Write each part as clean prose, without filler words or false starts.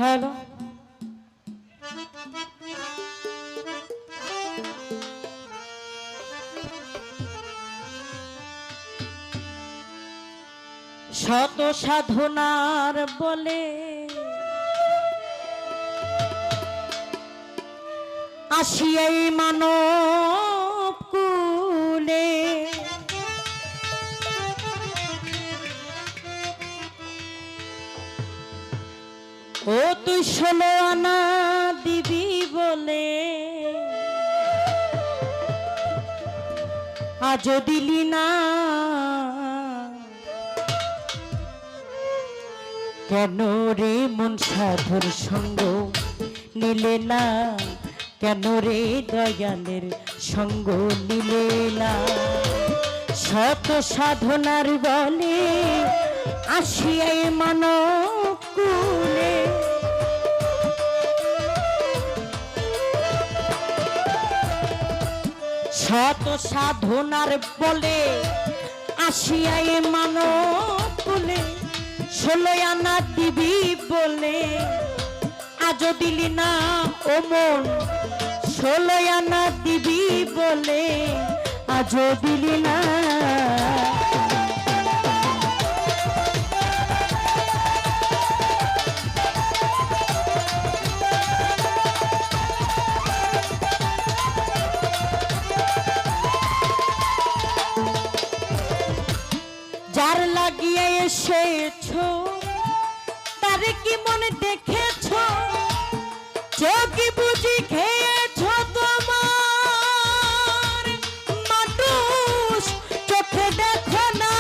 Hello শত সাধনার বলে আসিয়াই মানব কুলে ও তুই 16 আনা দিবি বলে আজও দিলি না কেন রে মন সাধুর সঙ্গ নিলে না কেন রে দয়ালের সঙ্গ নিলে না শত সাধনার বলে আসিয়াই মানব কুলে শত সাধনার বলে আসিয়াই মানব কুলে 16 আনা দিবি বলে আজও দিলি না ও মন 16 আনা দিবি বলে আজও দিলি না যার লাগিয়ে এসেছো তার কি মনে দেখেছো চোখে বুঝি খেয়েছো তোমার মানুষ চোখে দেখো না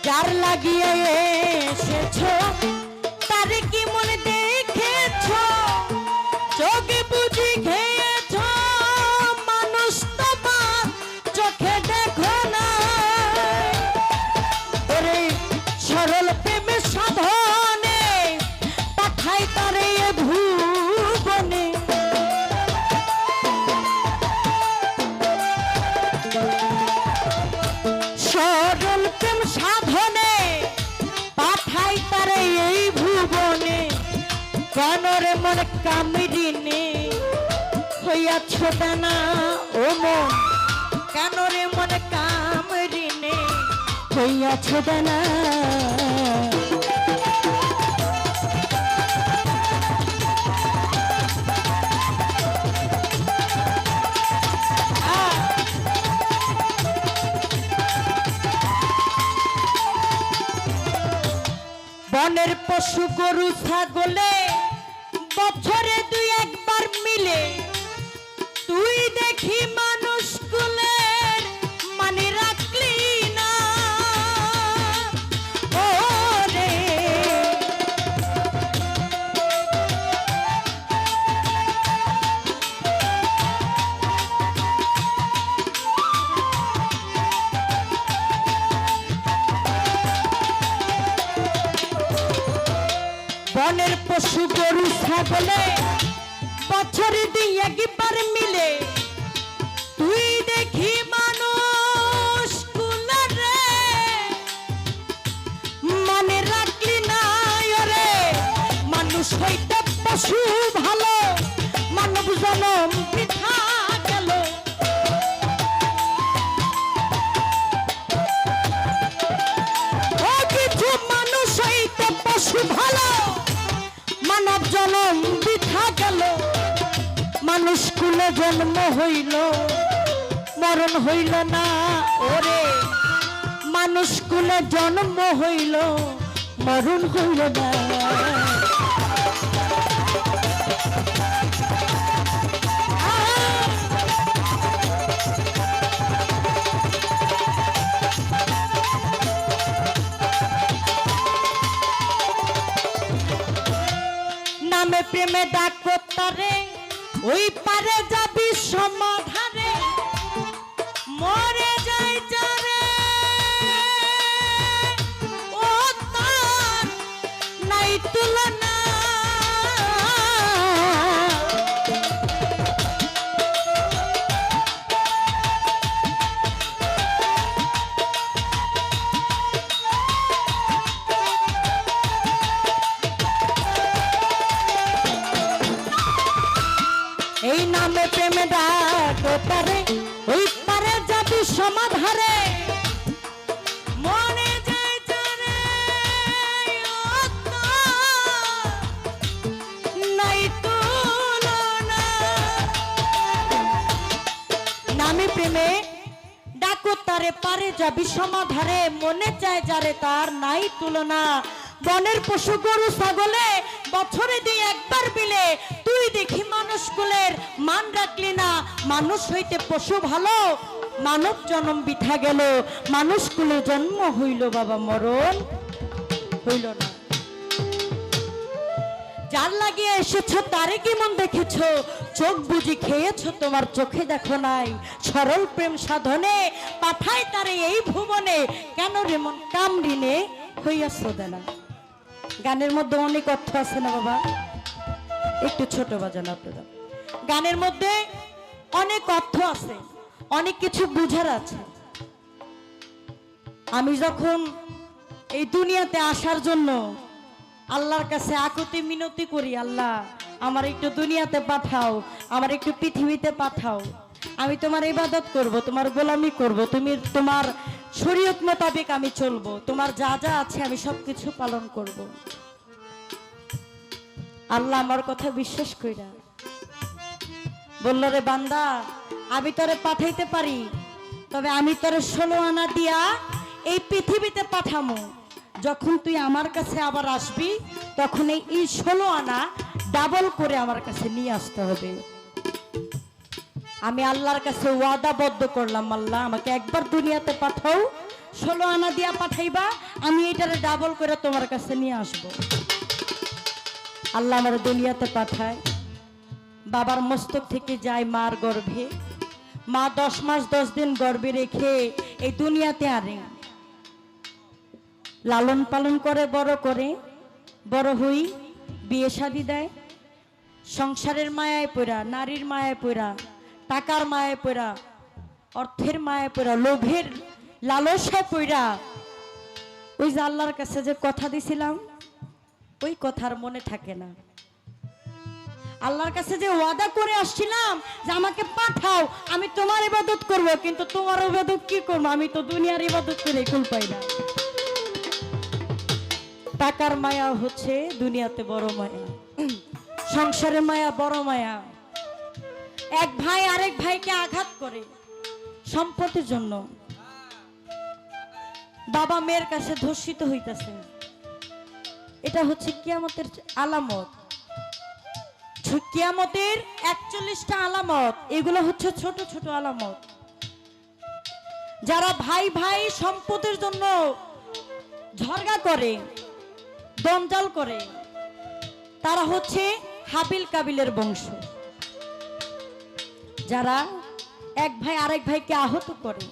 যার লাগিয়ে এসেছো তার কি মনে দেখেছো চোখে বুঝি খেয়েছো মানুষ তোমার চোখে দেখো না ওরে সরল প্রেমের সাধনে পাঠাই তারে ভুবনে সরল প্রেম সাধনে পাঠাই তারে এই ভুবনে কানরে মন কামড়িনে হইয়াছ না ও মন কানরে মন কামড়িনে হইয়াছ না বনের পশু গরু ছাগলে বছরে 2 একবার মিলে তুই দেখি মানুষ কুলের মানে রাখলি না ও রে বনের পশু গরু ছাগলে বছরে 2 একবার মিলে তুই দেখি মানুষ কুলারে মানে রাখলি না রে মানুষ হইতে পশু ভালো মানব জনম বৃথা গেল ও কিছু মানুষ হইতে পশু ভালো মানব জনম বৃথা গেল মানুষ কুলে জন্ম হইল মরণ হইল না ওরে মানুষ কুলে জন্ম হইল মরণ হইল না নামে প্রেমে ডাক তারে ওই পারে যাবি সমাধানে মরে যাই যারে ও নামে প্রেমে ডাক তারে ওই পারে যাবি সমাধারে মনে যায় জানে নাই তুলনা নামে প্রেমে ডাকো তারে পারে যাবি সমাধারে মনে চায় যারে তার নাই তুলনা বনের পশু গরু ছাগলে বছরে দুই একবার মিলে তুই দেখি মানুষ কুলের মান রাখলি না মানুষ হইতে পশু ভালো মানব জন্ম বিঠা গেল মানুষ কুলে জন্ম হইল বাবা মরণ হইল না যার লাগিয়ে এসেছো তারে কি মন দেখেছো চোখ বুঝি খেয়েছো তোমার চোখে দেখো নাই সরল প্রেম সাধনে পাঠায় তারে এই ভুবনে কেন রে মন কামড়িনে হইয়াছ দেনা গানের মধ্যে অনেক অর্থ আছে না বাবা একটু ছোট বাজান আপনারা গানের মধ্যে অনেক অর্থ আছে অনেক কিছু বুঝার আছে আমি যখন এই দুনিয়াতে আসার জন্য আল্লাহর কাছে আকুতি মিনতি করি আল্লাহ আমার একটু দুনিয়াতে পাঠাও আমার একটু পৃথিবীতে পাঠাও আমি তোমার ইবাদত করব তোমার গোলামি করব তুমি তোমার শরীয়ত মোতাবেক আমি চলবো তোমার যা যা আছে আমি সবকিছু পালন করব আল্লাহ আমার কথা বিশ্বাস কইরা বলল রে বান্দা আমি তোরে পাঠাইতে পারি তবে আমি তোরে 16 আনা দিয়া এই পৃথিবীতে পাঠামো যখন তুই আমার কাছে আবার আসবি তখন এই 16 আনা ডাবল করে আমার কাছে নিয়ে আসতে হবে আমি আল্লাহর কাছে ওয়াদাবদ্ধ করলাম আল্লাহ আমাকে একবার দুনিয়াতে পাঠাও 16 আনা দিয়া পাঠাইবা আমি এটারে ডাবল করে তোমার কাছে নিয়ে আসব আল্লাহ আমার দুনিয়াতে পাঠায় বাবার মস্তক থেকে যায় মার গর্ভে মা 10 মাস 10 দিন গর্ভে রেখে এই দুনিয়াতে আনে লালন পালন করে বড় হই বিয়ে শাদী দেয় সংসারের মায়ায় পড়া নারীর মায়ায় পড়া টাকার মায়ায় পড়া অর্থের মায়ায় পড়া লোভের লালসায় পড়া ওই যে আল্লাহর কাছে যে কথা দিছিলাম ওই কথার মনে থাকে না আল্লাহর কাছে যে ওয়াদা করে আসছিলাম যে আমাকে পাঠাও আমি তোমার ইবাদত করব কিন্তু তোমার ইবাদত কি করব আমি তো দুনিয়ার ইবাদত করে কুল পাই না টাকার মায়া হচ্ছে দুনিয়াতে বড় মায়া সংসারের মায়া বড় মায়া এক ভাই আরেক ভাইকে আঘাত করে সম্পত্তির জন্য বাবা মেয়ের কাছে ধর্ষিত হইতাছে এটা হচ্ছে কিয়ামতের আলামত কিয়ামতের 41টা আলামত এগুলো হচ্ছে ছোট ছোট আলামত যারা ভাই ভাই সম্পদের জন্য ঝগড়া করে দমজাল করে তারা হচ্ছে হাবিল কাবিলের বংশ যারা এক ভাই আরেক ভাইকে আহত করে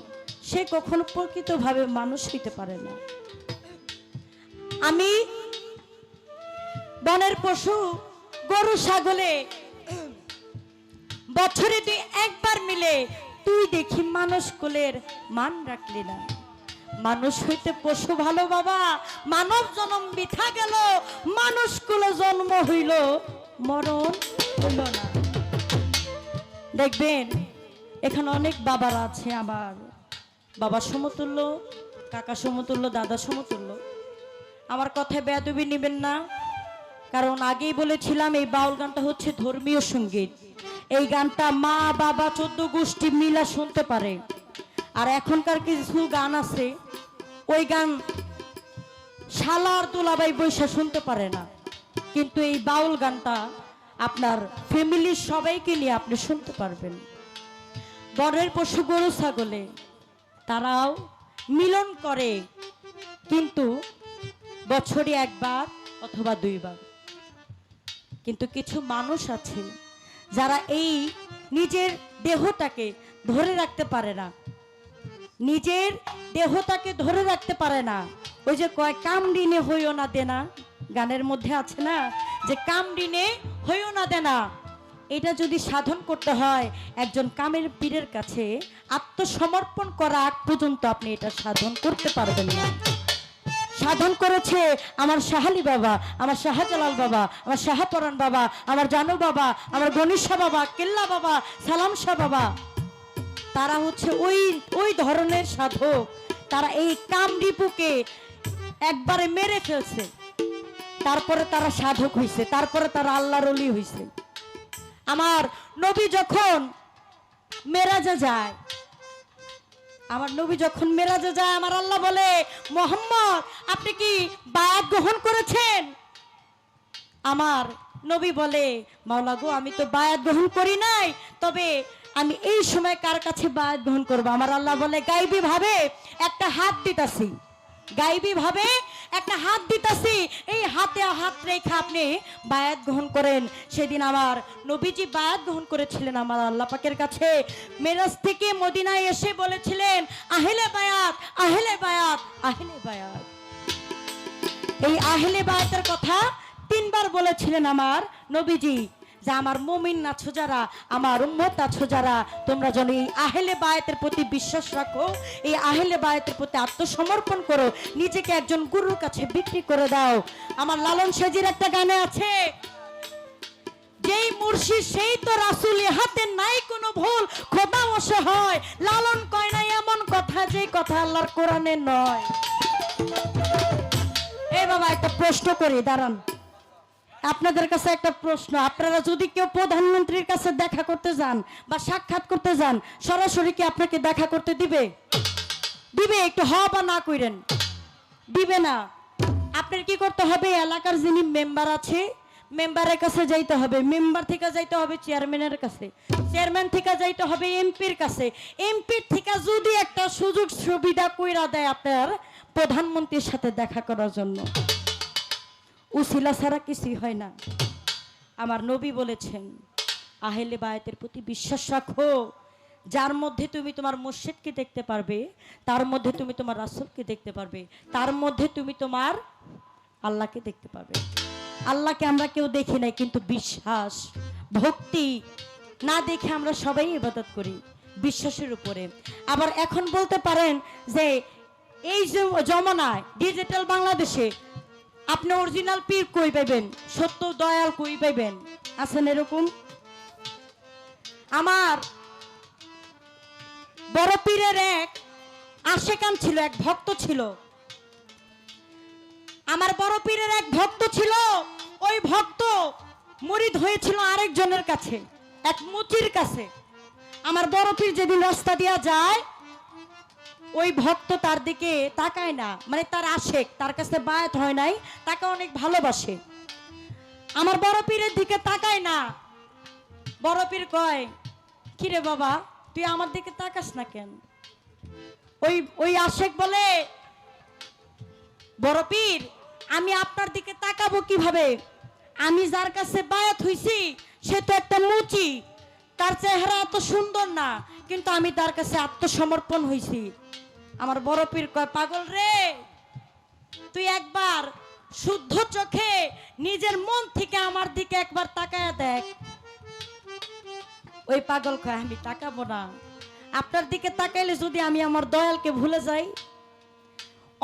সে কখনো প্রকৃতভাবে মানুষ হইতে পারে না আমি বনের পশু গরু ছাগলে বছরে তুই একবার মিলে তুই দেখি মানুষ কুলের মান রাখলি না মানুষ হইতে পশু ভালো বাবা মানব জন্ম বিঠা গেল মানুষ কুলে জন্ম হইল মরণ হইল না দেখবেন এখানে অনেক বাবারা আছে আমার বাবা সমতুল্য কাকা সমতুল্য দাদা সমতুল্য আমার কথায় বেয়াদবি নেবেন না কারণ আগেই বলেছিলাম এই বাউল গানটা হচ্ছে ধর্মীয় সঙ্গীত এই গানটা মা বাবা 14 গোষ্ঠী মিলা শুনতে পারে আর এখনকার কিছু গান আছে ওই গান শালার দুলাভাই বৈশা শুনতে পারে না কিন্তু এই বাউল গানটা আপনার ফ্যামিলির সবাইকে নিয়ে আপনি শুনতে পারবেন বনের পশু গরু ছাগলে তারাও মিলন করে কিন্তু বছরে একবার অথবা 2 বার কিন্তু কিছু মানুষ আছে যারা এই নিজের দেহটাকে ধরে রাখতে পারে না নিজের দেহটাকে ধরে রাখতে পারে না ওই যে কয় কামড়িনে হইও না দেনা গানের মধ্যে আছে না যে কামড়িনে হইও না দেনা এটা যদি সাধন করতে হয় একজন কামের পীরের কাছে আত্মসমর্পণ করা আগ পর্যন্ত আপনি এটা সাধন করতে পারবেন না সাধন করেছে আমার শাহালি বাবা, আমার শাহজালাল বাবা, আমার শাহপরান বাবা, আমার জানু বাবা, আমার গণিশা বাবা, কেল্লা বাবা, সালাম শাহ বাবা। তারা হচ্ছে ওই ওই ধরনের সাধক। তারা এই কামরিপুকে একবারে মেরে ফেলছে, তারপরে তারা সাধক হইছে, তারপরে তারা আল্লাহর ওলি হইছে। আমার নবী যখন মেরাজে যায়, আমার নবী যখন মেরাজে যায়, আমার আল্লাহ বলে, মোহাম্মদ আপনি কি বায়াত গ্রহণ করেছেন? আমার নবী বলে, মাওলা গো আমি তো বায়াত গ্রহণ করি নাই, তবে আমি এই সময় কার কাছে বায়াত গ্রহণ করব? আমার আল্লাহ বলে, গায়বী ভাবে একটা হাত দিতাছি, গায়বী ভাবে একটা হাত দিতাছি, এই হাতে হাত রেখে আপনি বায়াত গ্রহণ করেন। সেদিন আমার নবীজি বায়াত গ্রহণ করেছিলেন আমার আল্লাহ পাকের কাছে। মেরাজ থেকে মদিনায় এসে বলেছিলেন, আহলে বায়াত, আহলে বায়াত, আহলে বায়াত। এই আহলে বায়াতের কথা 3 বার বলেছিলেন আমার নবীজি, যে আমার মুমিন আছো যারা, আমার উম্মত আছো যারা, তোমরা যেন এই আহলে বায়াতের প্রতি বিশ্বাস রাখো, এই আহলে বায়াতের প্রতি আত্মসমর্পণ করো, নিজেকে একজন গুরুর কাছে বিক্রি করে দাও। আমার লালন সাজির একটা গানে আছে, যেই মুর্শিদ সেই তো রাসূল, হাতে নাই কোনো ভুল, খোদা বসে হয়। লালন কয় না এমন কথা, যে কথা আল্লাহর কোরআনে নয়। এই বাবা একটা প্রশ্ন করি, দাঁড়ান, আপনাদের কাছে একটা প্রশ্ন। আপনারা যদি কেউ প্রধানমন্ত্রীর কাছে দেখা করতে যান বা সাক্ষাৎ করতে যান, সরাসরি কি আপনাকে দেখা করতে দিবে? দিবে? একটু হ বা না কইরেন, দিবে না। আপনার কি করতে হবে? এলাকার যিনি মেম্বার আছে, মেম্বারের কাছে যাইতে হবে, মেম্বার থেকে যাইতে হবে চেয়ারম্যানের কাছে, চেয়ারম্যান থেকে যাইতে হবে এমপির কাছে, এমপির থেকে যদি একটা সুযোগ সুবিধা কইরা দেয় আপনার প্রধানমন্ত্রীর সাথে দেখা করার জন্য, উসিলা ছাড়া কিছুই হয় না। আমার নবী বলেছেন, আহলে বায়াতের প্রতি বিশ্বাস রাখো, যার মধ্যে তুমি তোমার মুর্শিদকে দেখতে পারবে, তার মধ্যে তুমি তোমার রাসূলকে দেখতে পারবে, তার মধ্যে তুমি তোমার আল্লাহকে দেখতে পারবে। আল্লাহকে আমরা কেউ দেখি নাই, কিন্তু বিশ্বাস ভক্তি না দেখে আমরা সবাই ইবাদত করি বিশ্বাসের উপরে। আবার এখন বলতে পারেন যে এই যে জমানায় ডিজিটাল বাংলাদেশে আপনি অরিজিনাল পীর কই পাইবেন, সত্য দয়াল কই পাইবেন? আছেন এরকম? আমার বড় পীরের এক আশেকান ছিল, এক ভক্ত ছিল। আমার বড় পীরের এক ভক্ত ছিল, ওই ভক্ত মুরিদ হয়েছিল আরেকজনের কাছে, এক মুচির কাছে। আমার বড় পীর যেদিন রাস্তা দিয়া যায়, ওই ভক্ত তার দিকে তাকায় না, মানে তার আশেক, তার কাছে বায়াত হয় নাই, তাকে অনেক ভালোবাসে। আমার বড় পীরের দিকে তাকায় না। বড় পীর কয়, কিরে বাবা তুই আমার দিকে তাকাস না কেন? ওই আশেক বলে, বড় পীর আমি আপনার দিকে তাকাবো কিভাবে? আমি যার কাছে বায়াত হইছি সে তো একটা মুচি, তার চেহারা এত সুন্দর না, কিন্তু আমি তার কাছে আত্মসমর্পণ হইছি। আমার বড় পীর কয়, পাগল রে, তুই একবার শুদ্ধ চোখে নিজের মন থেকে আমার দিকে একবার তাকায়া দেখ। ওই পাগল কয়, আমি তাকাবো না। আপনার দিকে তাকাইলে যদি আমি আমার দয়ালকে ভুলে যাই।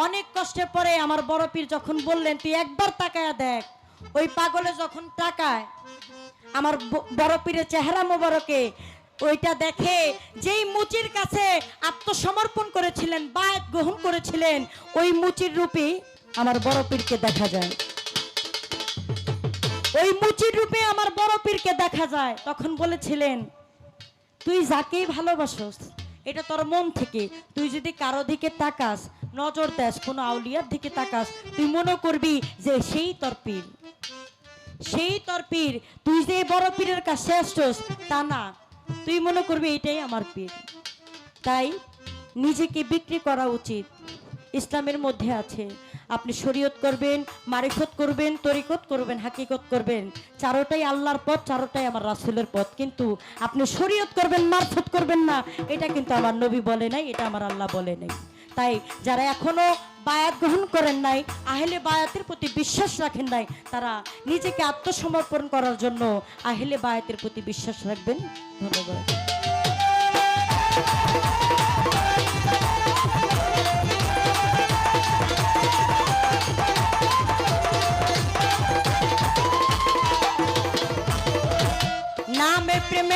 অনেক কষ্টের পরে আমার বড় পীর যখন বললেন, তুই একবার তাকায়া দেখ, ওই পাগলে যখন তাকায়, আমার বড় পীরের চেহারা মোবারকে ওইটা দেখে যেই মুচির কাছে আত্মসমর্পণ করেছিলেন, বায়াত গ্রহণ করেছিলেন, ওই মুচির রূপে আমার বড় পীরকে দেখা যায়। ওই মুচির রূপে আমার বড় পীরকে দেখা যায়। তখন বলেছিলেন, তুই যাকেই ভালোবাসস এটা তোর মন থেকে, তুই যদি কারো দিকে তাকাস, নজর দেস, কোনো আউলিয়ার দিকে তাকাস, তুই মনে করবি যে সেই তোর পীর, সেই তোর পীর। তুই যে বড় পীরের কাছে আসছস তা না, তুই মনে করবি এটাই আমার পীর। তাই নিজেকে বিক্রি করা উচিত। ইসলামের মধ্যে আছে, আপনি শরীয়ত করবেন, মারিফত করবেন, তরিকত করবেন, হাকিকত করবেন, চারোটাই আল্লাহর পথ, চারোটাই আমার রাসূলের পথ। কিন্তু আপনি শরীয়ত করবেন, মারফত করবেন না, এটা কিন্তু আমার নবী বলে নাই, এটা আমার আল্লাহ বলে নাই। তাই যারা এখনো বায়াত গ্রহণ করেন নাই, আহলে বায়াতের প্রতি বিশ্বাস রাখেন নাই, তারা নিজেকে আত্মসমর্পণ করার জন্য আহলে বায়াতের প্রতি বিশ্বাস রাখবেন। ধন্যবাদ।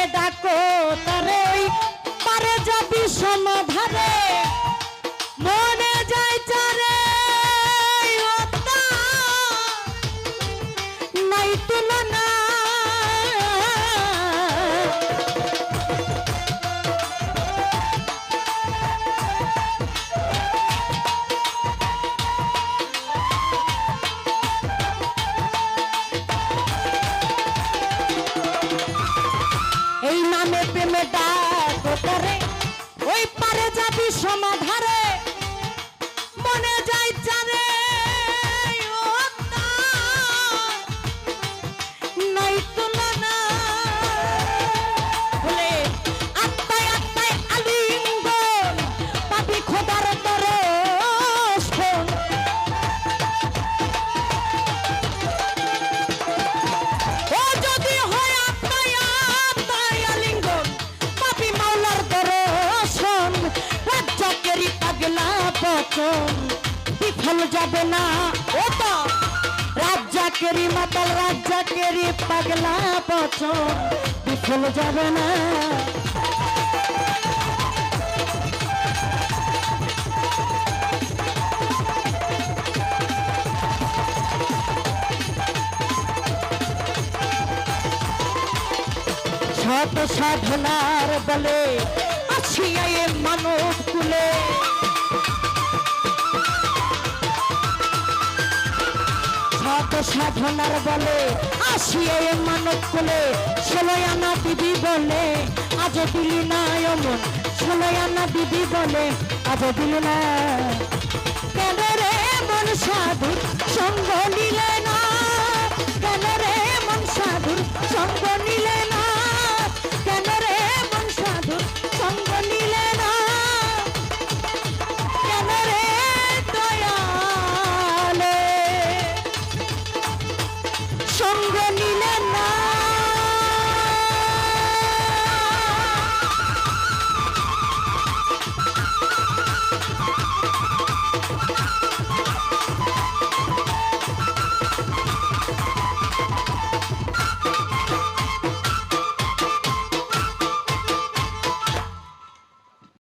প্রেমে ডাকো তারে ওই পারে যাবি সমাধারে মনে যাই চারে নাই তুলনা এই নামে প্রেমে ডাকো তারে ওই পারে যাবি সমাধারে মনে যাই চারে নাই তুলনা বলে আত্মায় আত্মায় আলিঙ্গন পাবি খোদার দর্শন ও যদি হয় আত্মায় আত্মায় আলিঙ্গন পাবি মাওলার দর্শন রাজ্জাকেরই পাগলা বচন বিফল যাবে না ও তো রাজ্জাকেরই মাতাল রাজ্জাকেরই পাগলা বচন বিফল যাবে না শত সাধনার বলে আসিয়া এ মানব কুলে শত সাধনার বলে আসিয়া এ মানব কুলে 16 আনা দিদি বলে আজ দিলি না অমন 16 আনা দিদি বলে আজ দিলি না